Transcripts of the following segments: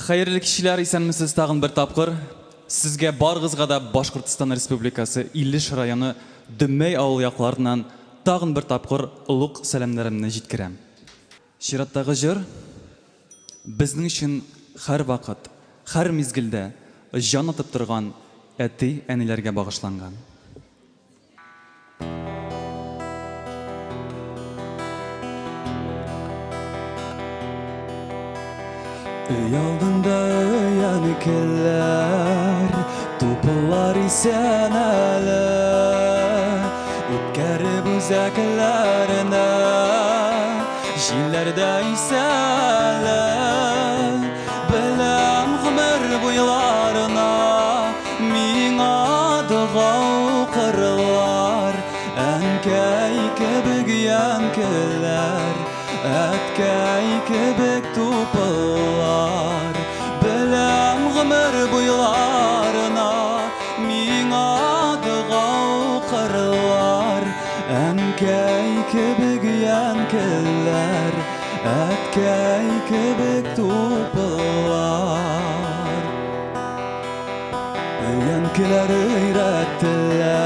Xayrli kishilar, esanmisiz tag'in bir tapqir. Sizga barg'izga da Boshqirdiston Respublikasi Illish rayoni Dummay avul yoqlaridan tag'in bir tapqir ulug' salamlarimni yetkazam. Shiratdagi jir bizning uchun har vaqt, har mezgilda jon otib turgan ati anilarga bag'ishlangan. Öy aldında öyanı keller, tupullar isen әлі, Үткәріп үзәкілеріне, Жилләрдә исәлі, Білем ғымыр бұйларына, Миңа дұғау қырлар, Әнкәй кебік янкілер, Әткәй кебек тупылар, Білем ғымыр бұйларына, Миңа дұғау қырлар, Әнкәй кебек янкілер, Әткәй кебек тупылар. Янкілер өйрәттілер,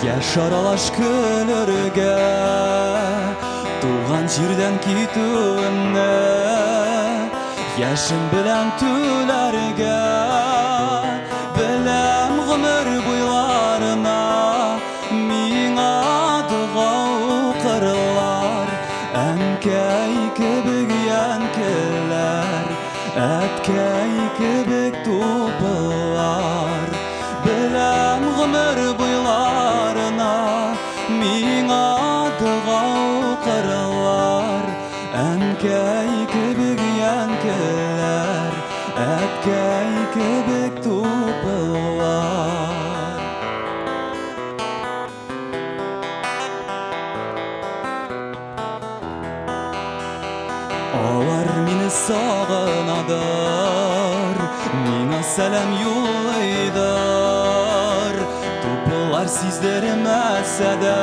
Яш аралаш көлірге, Туған жерден кетуімні, Яшым білән түләрге, Біләм ғымыр бұйларына, Миңа дұғау қырлар, Әнкәй кебік янкілер, Әткәй кебік тупылар. Біләм ғымыр бұйларына, Миңа дұғау қырлар, Әнкәй кебік янкілер, Әткәй кебік тупылар. Алар мені сағынадыр, Миңа сәлем юлайдыр, Тупылар сиздермәсә дә,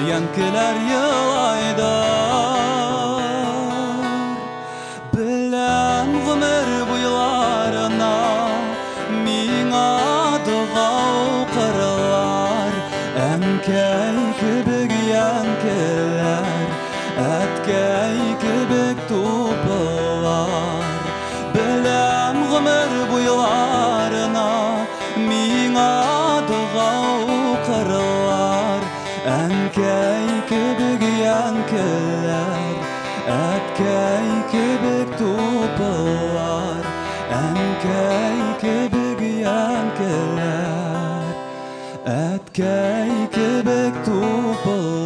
Янкілер йылайдыр. Біләм ғымыр бұйларына, Миңа дұғау қырлар, Әнкәй кебік янкілер, Әткәй кебек тупылар. Біләм ғымыр бұйларына, Миңа дұғау қырлар, Әнкәй кебек янкілер, Әткәй кебек тупылар. Әнкәй кебек янкілер, Әткәй кебек тупылар.